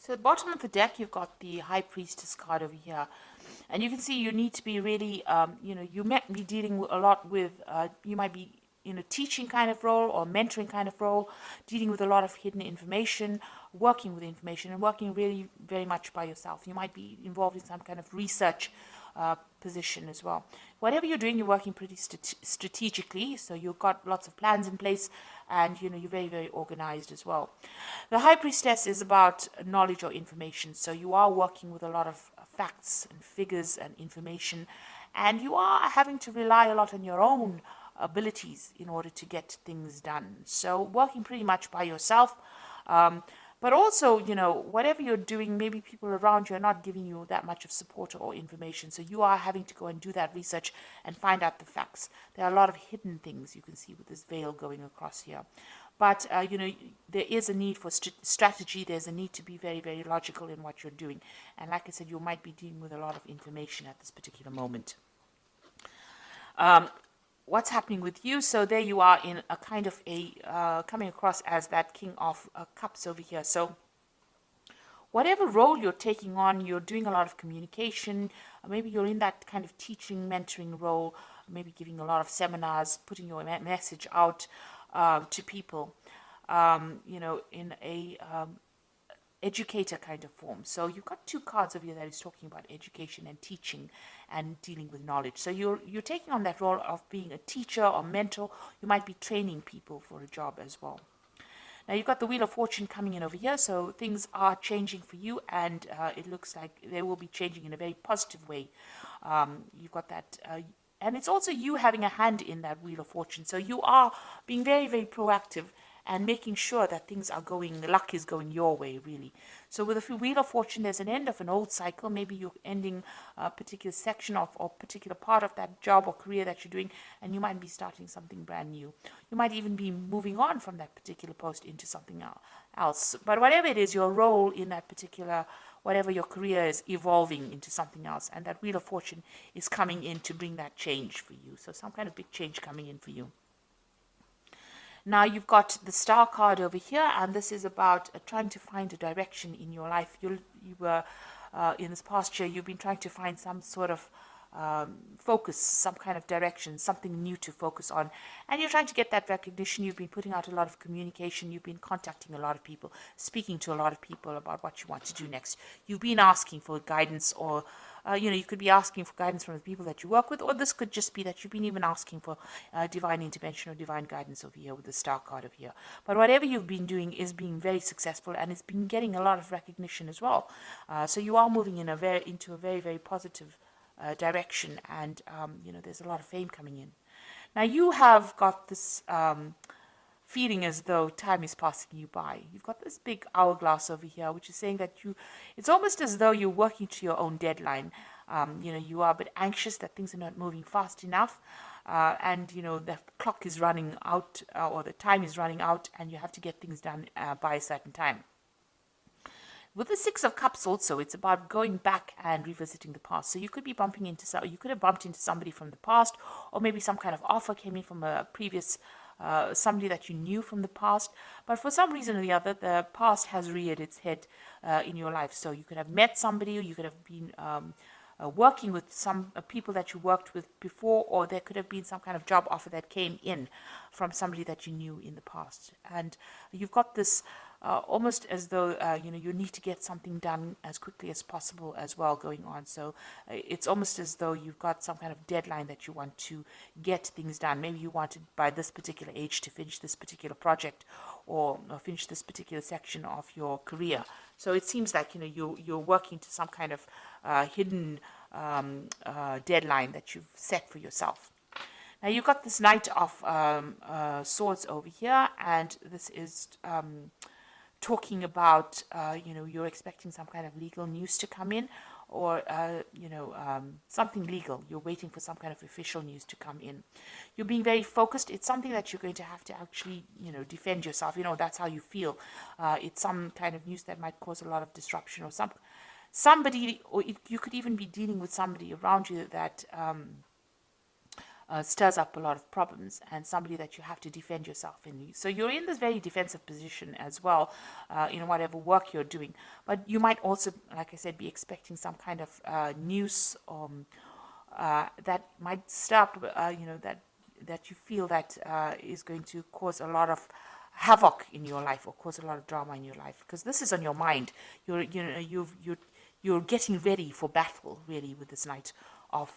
So at the bottom of the deck, you've got the High Priestess card over here. And you can see you need to be really, you might be dealing a lot with, you might be in a teaching kind of role or mentoring kind of role, dealing with a lot of hidden information, working with information, and working really very much by yourself. You might be involved in some kind of research position as well. Whatever you're doing, you're working pretty strategically, so you've got lots of plans in place, and you're very, very organized as well. The High Priestess is about knowledge or information, so you are working with a lot of facts and figures and information, and you are having to rely a lot on your own abilities in order to get things done. So working pretty much by yourself. But also, whatever you're doing, maybe people around you are not giving you that much of support or information. So you are having to go and do that research and find out the facts. There are a lot of hidden things you can see with this veil going across here. But, there is a need for strategy. There's a need to be very, very logical in what you're doing. And like I said, you might be dealing with a lot of information at this particular moment. What's happening with you? So there you are in a kind of coming across as that King of Cups over here. So whatever role you're taking on, you're doing a lot of communication. Maybe you're in that kind of teaching, mentoring role, maybe giving a lot of seminars, putting your message out to people, in a educator kind of form. So you've got two cards over here that is talking about education and teaching and dealing with knowledge. So you're taking on that role of being a teacher or mentor. You might be training people for a job as well. Now you've got the Wheel of Fortune coming in over here, so things are changing for you, and it looks like they will be changing in a very positive way. You've got that, and it's also you having a hand in that Wheel of Fortune. So you are being very, very proactive and making sure that things are going, luck is going your way, really. So with the Wheel of Fortune, there's an end of an old cycle. Maybe you're ending a particular section of or particular part of that job or career that you're doing, and you might be starting something brand new. You might even be moving on from that particular post into something else. But whatever it is, your role in that particular, whatever your career is, evolving into something else, and that Wheel of Fortune is coming in to bring that change for you. So some kind of big change coming in for you. Now you've got the Star card over here, and this is about trying to find a direction in your life. You were in this past year, you've been trying to find some sort of focus, some kind of direction, something new to focus on, and you're trying to get that recognition. You've been putting out a lot of communication. You've been contacting a lot of people, speaking to a lot of people about what you want to do next. You've been asking for guidance, or you could be asking for guidance from the people that you work with, or this could just be that you've been even asking for divine intervention or divine guidance over here with the Star card over here. But whatever you've been doing is being very successful, and it's been getting a lot of recognition as well. So you are moving in into a very, very positive direction, and there's a lot of fame coming in. Now you have got this feeling as though time is passing you by. You've got this big hourglass over here, which is saying that it's almost as though you're working to your own deadline. You are a bit anxious that things are not moving fast enough, and the clock is running out, or the time is running out, and you have to get things done by a certain time. With the Six of Cups also, it's about going back and revisiting the past. So you could be you could have bumped into somebody from the past, or maybe some kind of offer came in from a previous, somebody that you knew from the past. But for some reason or the other, the past has reared its head in your life. So you could have met somebody, or you could have been working with some people that you worked with before, or there could have been some kind of job offer that came in from somebody that you knew in the past. And you've got this almost as though you need to get something done as quickly as possible as well going on. So it's almost as though you've got some kind of deadline that you want to get things done. Maybe you wanted by this particular age to finish this particular project, or finish this particular section of your career. So it seems like you're working to some kind of hidden deadline that you've set for yourself. Now you've got this Knight of Swords over here, and this is talking about you're expecting some kind of legal news to come in, or something legal. You're waiting for some kind of official news to come in. You're being very focused. It's something that you're going to have to actually defend yourself. That's how you feel. It's some kind of news that might cause a lot of disruption, or somebody, or you could even be dealing with somebody around you that stirs up a lot of problems, and somebody that you have to defend yourself in. So you're in this very defensive position as well, in whatever work you're doing. But you might also, like I said, be expecting some kind of news that might stir up, that you feel that is going to cause a lot of havoc in your life or cause a lot of drama in your life, because this is on your mind. You're getting ready for battle, really, with this Knight of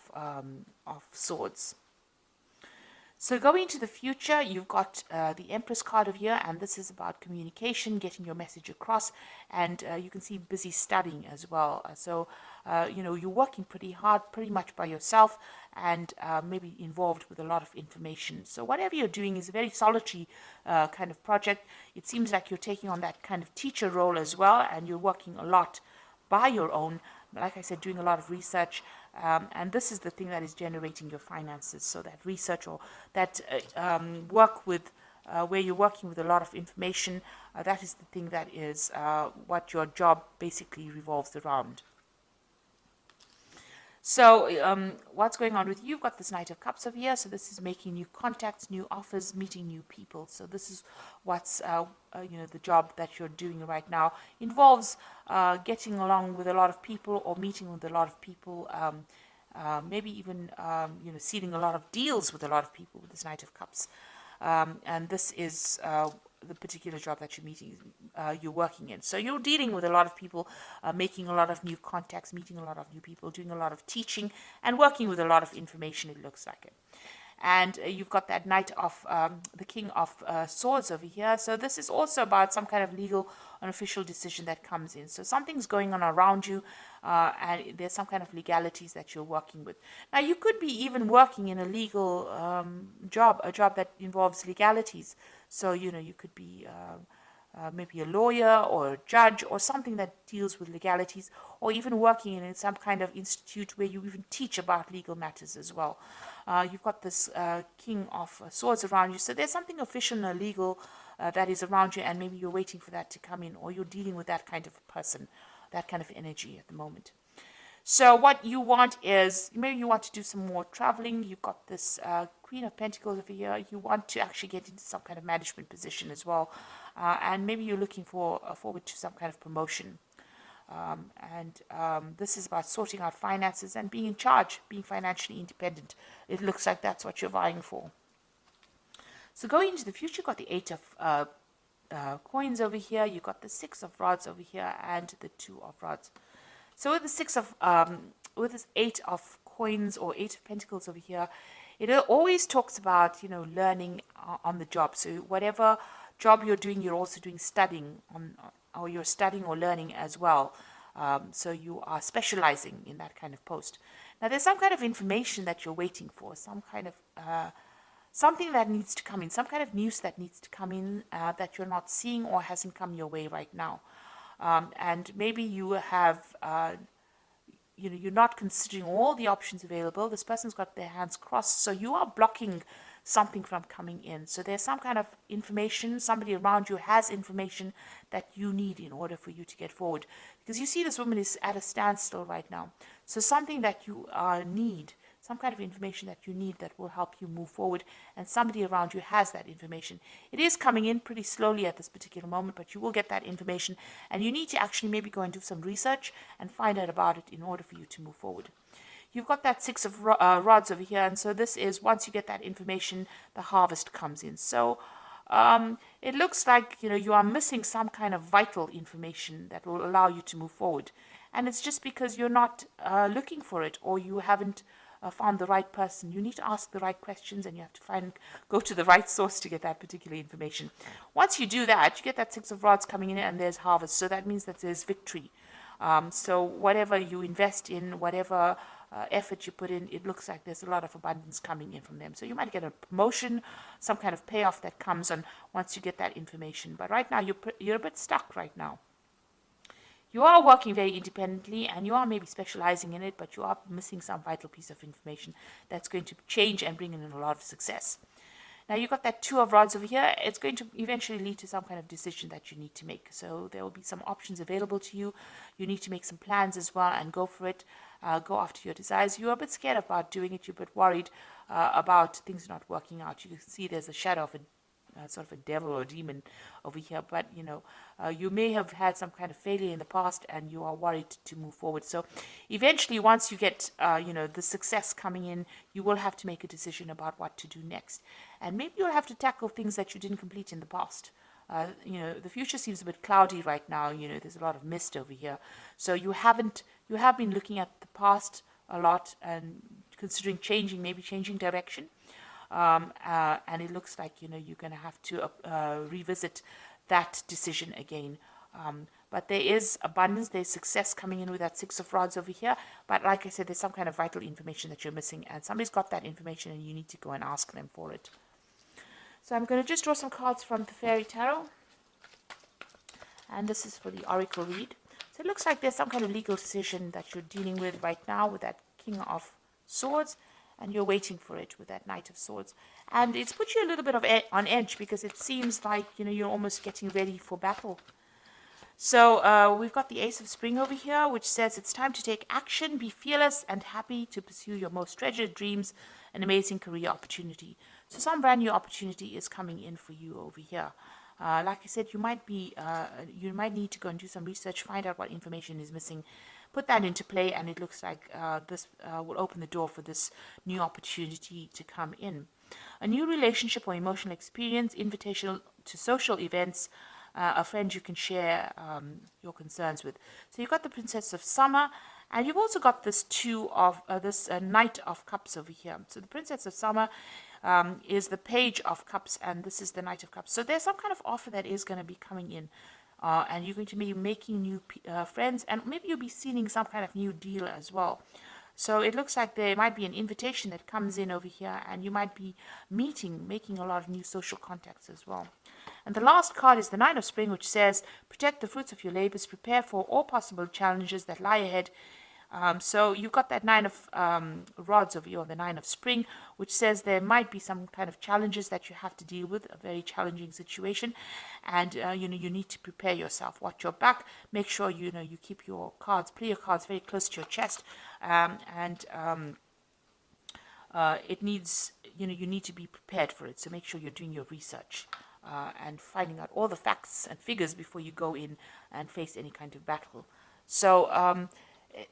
Swords. So going into the future, you've got the Empress card of here, and this is about communication, getting your message across, and you can see busy studying as well. You're working pretty hard, pretty much by yourself, and maybe involved with a lot of information. So whatever you're doing is a very solitary kind of project. It seems like you're taking on that kind of teacher role as well, and you're working a lot by your own, like I said, doing a lot of research, and this is the thing that is generating your finances. So that research or that work with where you're working with a lot of information, that is the thing that is what your job basically revolves around. So what's going on with you? You've got this Knight of Cups over here. So this is making new contacts, new offers, meeting new people. So this is what's, the job that you're doing right now. Involves getting along with a lot of people or meeting with a lot of people. Maybe even, sealing a lot of deals with a lot of people with this Knight of Cups. And this is the particular job that you're working in. So you're dealing with a lot of people, making a lot of new contacts, meeting a lot of new people, doing a lot of teaching, and working with a lot of information, it looks like it. And you've got that Knight of the King of Swords over here. So this is also about some kind of legal and official decision that comes in. So something's going on around you, and there's some kind of legalities that you're working with. Now, you could be even working in a legal job, a job that involves legalities. So, you could be maybe a lawyer or a judge or something that deals with legalities, or even working in some kind of institute where you even teach about legal matters as well. You've got this King of Swords around you, so there's something official and legal that is around you, and maybe you're waiting for that to come in, or you're dealing with that kind of person, that kind of energy at the moment. So what you want is, maybe you want to do some more traveling. You've got this Queen of Pentacles over here. You want to actually get into some kind of management position as well. And maybe you're looking forward to some kind of promotion. This is about sorting out finances and being in charge, being financially independent. It looks like that's what you're vying for. So going into the future, you've got the Eight of Coins over here. You've got the Six of Rods over here and the Two of Rods. So with the with this Eight of Coins or Eight of Pentacles over here, it always talks about, learning on the job. So whatever job you're doing, you're also doing studying or you're studying or learning as well. So you are specializing in that kind of post. Now there's some kind of information that you're waiting for, some kind of something that needs to come in, some kind of news that needs to come in that you're not seeing or hasn't come your way right now. And maybe you have, you're not considering all the options available. This person's got their hands crossed, so you are blocking something from coming in. So there's some kind of information, somebody around you has information that you need in order for you to get forward. Because you see this woman is at a standstill right now. So something that you need, some kind of information that you need that will help you move forward, and somebody around you has that information. It is coming in pretty slowly at this particular moment, but you will get that information, and you need to actually maybe go and do some research and find out about it in order for you to move forward. You've got that Six of Rods over here, and so this is, once you get that information, the harvest comes in. So it looks like, you are missing some kind of vital information that will allow you to move forward. And it's just because you're not looking for it, or you haven't found the right person. You need to ask the right questions, and you have to go to the right source to get that particular information. Once you do that, you get that Six of Rods coming in, and there's harvest. So that means that there's victory. So whatever you invest in, whatever effort you put in, it looks like there's a lot of abundance coming in from them. So you might get a promotion, some kind of payoff that comes on once you get that information. But right now, you're a bit stuck right now. You are working very independently, and you are maybe specializing in it, but you are missing some vital piece of information that's going to change and bring in a lot of success. Now you've got that Two of Rods over here. It's going to eventually lead to some kind of decision that you need to make. So there will be some options available to you. You need to make some plans as well and go for it. go after your desires. You're a bit scared about doing it. You're a bit worried about things not working out. You can see there's a shadow of a sort of a devil or a demon over here, but you may have had some kind of failure in the past and you are worried to move forward. So eventually, once you get the success coming in, you will have to make a decision about what to do next, and maybe you'll have to tackle things that you didn't complete in the past. The future seems a bit cloudy right now. There's a lot of mist over here, so you have been looking at the past a lot and considering maybe changing direction. And it looks like you're going to have to revisit that decision again. But there is abundance, there's success coming in with that Six of Rods over here. But like I said, there's some kind of vital information that you're missing, and somebody's got that information, and you need to go and ask them for it. So I'm going to just draw some cards from the Fairy Tarot, and this is for the Oracle read. So it looks like there's some kind of legal decision that you're dealing with right now with that King of Swords, and you're waiting for it with that Knight of Swords. And it's put you a little bit on edge, because it seems like you're almost getting ready for battle. So we've got the Ace of Spring over here, which says it's time to take action, be fearless and happy to pursue your most treasured dreams, an amazing career opportunity. So some brand new opportunity is coming in for you over here. Like I said, you might need to go and do some research, find out what information is missing, put that into play, and it looks like this will open the door for this new opportunity to come in. A new relationship or emotional experience, invitation to social events, a friend you can share your concerns with. So you've got the Princess of Summer, and you've also got this Knight of Cups over here. So the Princess of Summer is the Page of Cups, and this is the Knight of Cups. So there's some kind of offer that is going to be coming in, and you're going to be making new friends, and maybe you'll be sealing some kind of new deal as well. So it looks like there might be an invitation that comes in over here, and you might be making a lot of new social contacts as well. And the last card is the Nine of Spring, which says, protect the fruits of your labors, prepare for all possible challenges that lie ahead. So you've got that Nine of Rods over here, or the Nine of Spring, which says there might be some kind of challenges that you have to deal with, a very challenging situation, and you need to prepare yourself. Watch your back. Make sure you keep your cards, play your cards very close to your chest, it needs you need to be prepared for it. So make sure you're doing your research and finding out all the facts and figures before you go in and face any kind of battle. So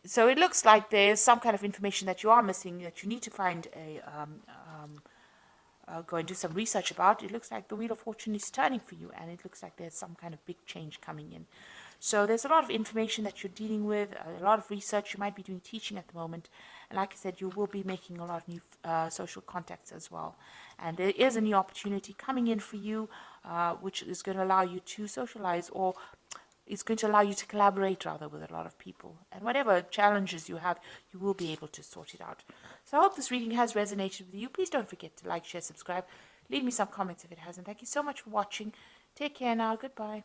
so it looks like there's some kind of information that you are missing, that you need to find go and do some research about. It looks like the Wheel of Fortune is turning for you, and it looks like there's some kind of big change coming in. So there's a lot of information that you're dealing with, a lot of research. You might be doing teaching at the moment, and like I said, you will be making a lot of new social contacts as well. And there is a new opportunity coming in for you, which is going to allow you to socialize, or it's going to allow you to collaborate rather with a lot of people. And whatever challenges you have, you will be able to sort it out. So I hope this reading has resonated with you. Please don't forget to like, share, subscribe. Leave me some comments if it hasn't. Thank you so much for watching. Take care now. Goodbye.